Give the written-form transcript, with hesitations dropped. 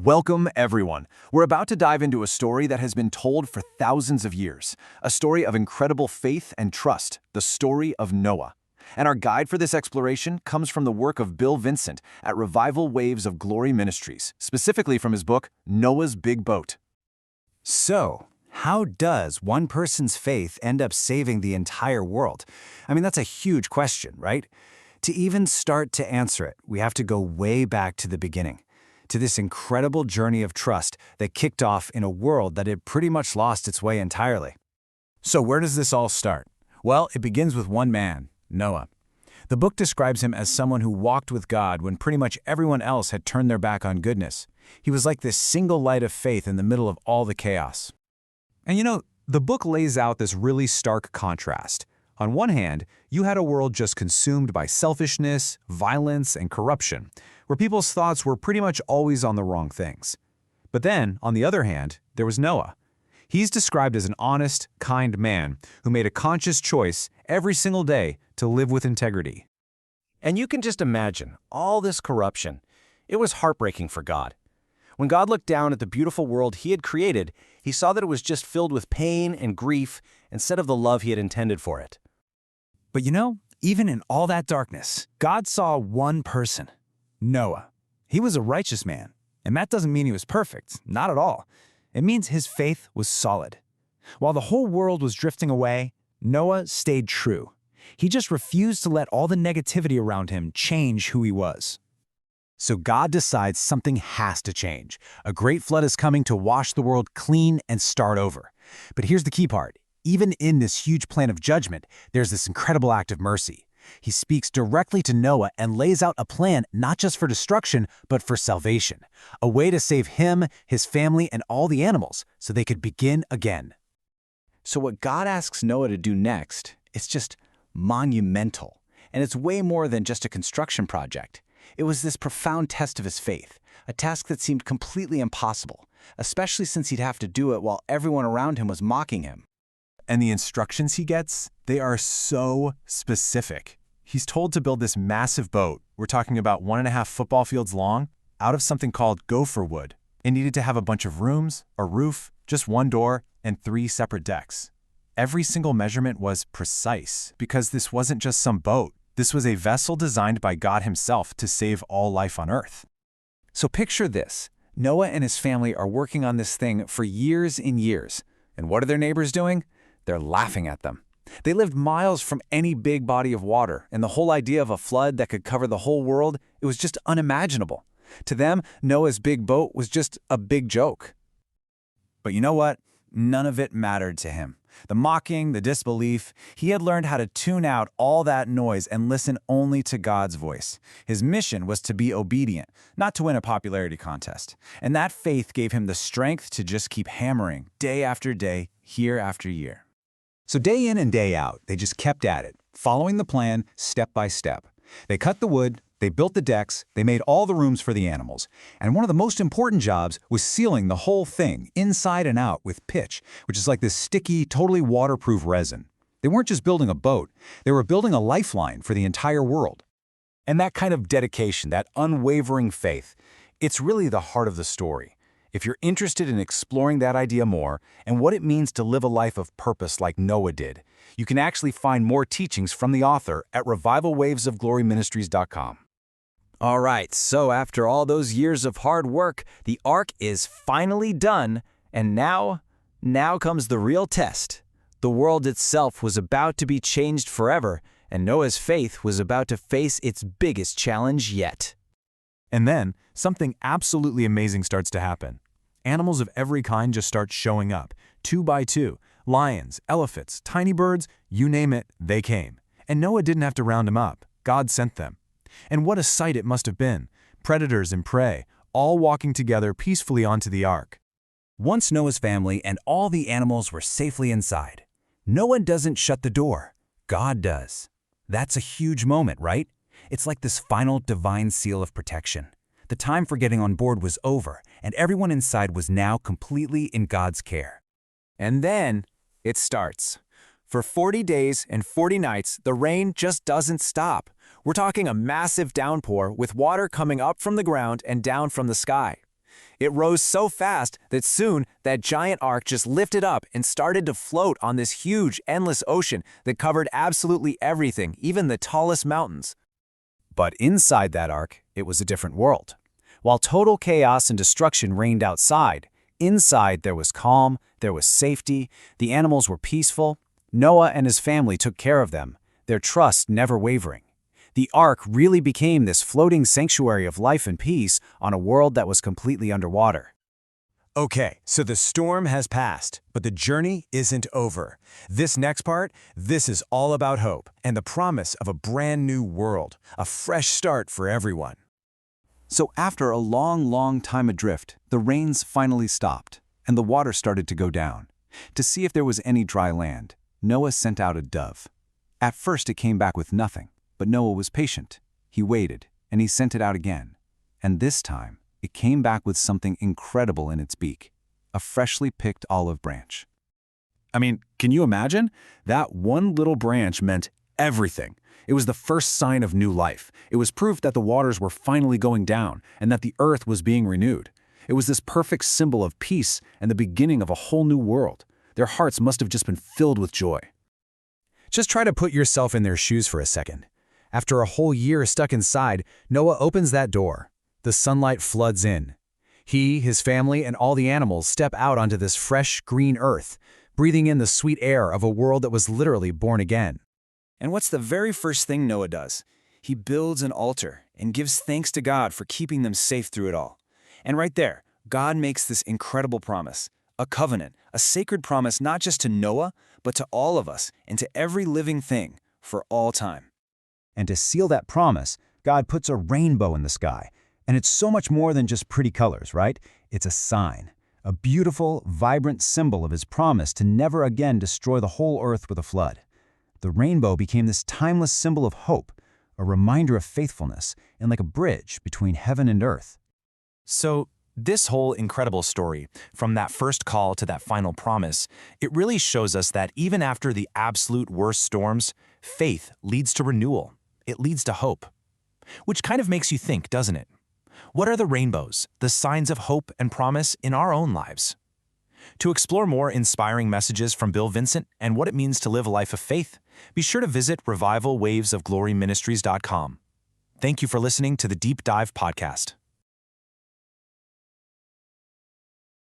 Welcome, everyone. We're about to dive into a story that has been told for thousands of years, a story of incredible faith and trust, the story of Noah. And our guide for this exploration comes from the work of Bill Vincent at Revival Waves of Glory Ministries, specifically from his book, Noah's Big Boat. So, how does one person's faith end up saving the entire world? I mean, that's a huge question, right? To even start to answer it, we have to go way back to the beginning, to this incredible journey of trust that kicked off in a world that had pretty much lost its way entirely. So where does this all start? Well, it begins with one man, Noah. The book describes him as someone who walked with God when pretty much everyone else had turned their back on goodness. He was like this single light of faith in the middle of all the chaos. And the book lays out this really stark contrast. On one hand, you had a world just consumed by selfishness, violence, and corruption, where people's thoughts were pretty much always on the wrong things. But then, on the other hand, there was Noah. He's described as an honest, kind man who made a conscious choice every single day to live with integrity. And you can just imagine all this corruption. It was heartbreaking for God. When God looked down at the beautiful world he had created, he saw that it was just filled with pain and grief instead of the love he had intended for it. But even in all that darkness, God saw one person, Noah. He was a righteous man, and that doesn't mean he was perfect, not at all. It means his faith was solid. While the whole world was drifting away, Noah stayed true. He just refused to let all the negativity around him change who he was. So God decides something has to change. A great flood is coming to wash the world clean and start over. But here's the key part. Even in this huge plan of judgment, there's this incredible act of mercy. He speaks directly to Noah and lays out a plan not just for destruction, but for salvation. A way to save him, his family, and all the animals so they could begin again. So what God asks Noah to do next, it's just monumental. And it's way more than just a construction project. It was this profound test of his faith, a task that seemed completely impossible, especially since he'd have to do it while everyone around him was mocking him. And the instructions he gets, they are so specific. He's told to build this massive boat, we're talking about 1.5 football fields long, out of something called gopher wood. It needed to have a bunch of rooms, a roof, just one door, and 3 separate decks. Every single measurement was precise, because this wasn't just some boat. This was a vessel designed by God himself to save all life on Earth. So picture this. Noah and his family are working on this thing for years and years. And what are their neighbors doing? They're laughing at them. They lived miles from any big body of water, and the whole idea of a flood that could cover the whole world, it was just unimaginable. To them, Noah's big boat was just a big joke. But you know what? None of it mattered to him. The mocking, the disbelief, he had learned how to tune out all that noise and listen only to God's voice. His mission was to be obedient, not to win a popularity contest. And that faith gave him the strength to just keep hammering, day after day, year after year. So day in and day out, they just kept at it, following the plan step by step. They cut the wood, they built the decks, they made all the rooms for the animals. And one of the most important jobs was sealing the whole thing inside and out with pitch, which is like this sticky, totally waterproof resin. They weren't just building a boat, they were building a lifeline for the entire world. And that kind of dedication, that unwavering faith, it's really the heart of the story. If you're interested in exploring that idea more and what it means to live a life of purpose like Noah did, you can actually find more teachings from the author at revivalwavesofgloryministries.com. All right, so after all those years of hard work, the ark is finally done, and now comes the real test. The world itself was about to be changed forever, and Noah's faith was about to face its biggest challenge yet. And then, something absolutely amazing starts to happen. Animals of every kind just start showing up, 2 by 2. Lions, elephants, tiny birds, you name it, they came. And Noah didn't have to round them up. God sent them. And what a sight it must have been. Predators and prey, all walking together peacefully onto the ark. Once Noah's family and all the animals were safely inside, Noah doesn't shut the door. God does. That's a huge moment, right? It's like this final divine seal of protection. The time for getting on board was over, and everyone inside was now completely in God's care. And then it starts. For 40 days and 40 nights, the rain just doesn't stop. We're talking a massive downpour with water coming up from the ground and down from the sky. It rose so fast that soon that giant ark just lifted up and started to float on this huge, endless ocean that covered absolutely everything, even the tallest mountains. But inside that ark, it was a different world. While total chaos and destruction reigned outside, inside there was calm, there was safety, the animals were peaceful. Noah and his family took care of them, their trust never wavering. The ark really became this floating sanctuary of life and peace on a world that was completely underwater. Okay, so the storm has passed, but the journey isn't over. This next part, this is all about hope and the promise of a brand new world, a fresh start for everyone. So after a long time adrift, the rains finally stopped, and the water started to go down. To see if there was any dry land, Noah sent out a dove. At first it came back with nothing, but Noah was patient. He waited, and he sent it out again. And this time, it came back with something incredible in its beak, a freshly picked olive branch. I mean, can you imagine? That one little branch meant everything. It was the first sign of new life. It was proof that the waters were finally going down and that the earth was being renewed. It was this perfect symbol of peace and the beginning of a whole new world. Their hearts must have just been filled with joy. Just try to put yourself in their shoes for a second. After a whole year stuck inside, Noah opens that door. The sunlight floods in. He, his family, and all the animals step out onto this fresh, green earth, breathing in the sweet air of a world that was literally born again. And what's the very first thing Noah does? He builds an altar and gives thanks to God for keeping them safe through it all. And right there, God makes this incredible promise, a covenant, a sacred promise not just to Noah, but to all of us and to every living thing for all time. And to seal that promise, God puts a rainbow in the sky. And it's so much more than just pretty colors, right? It's a sign, a beautiful, vibrant symbol of his promise to never again destroy the whole earth with a flood. The rainbow became this timeless symbol of hope, a reminder of faithfulness, and like a bridge between heaven and earth. So, this whole incredible story, from that first call to that final promise, it really shows us that even after the absolute worst storms, faith leads to renewal. It leads to hope. Which kind of makes you think, doesn't it? What are the rainbows, the signs of hope and promise in our own lives? To explore more inspiring messages from Bill Vincent and what it means to live a life of faith, be sure to visit revivalwavesofgloryministries.com. Thank you for listening to the Deep Dive Podcast.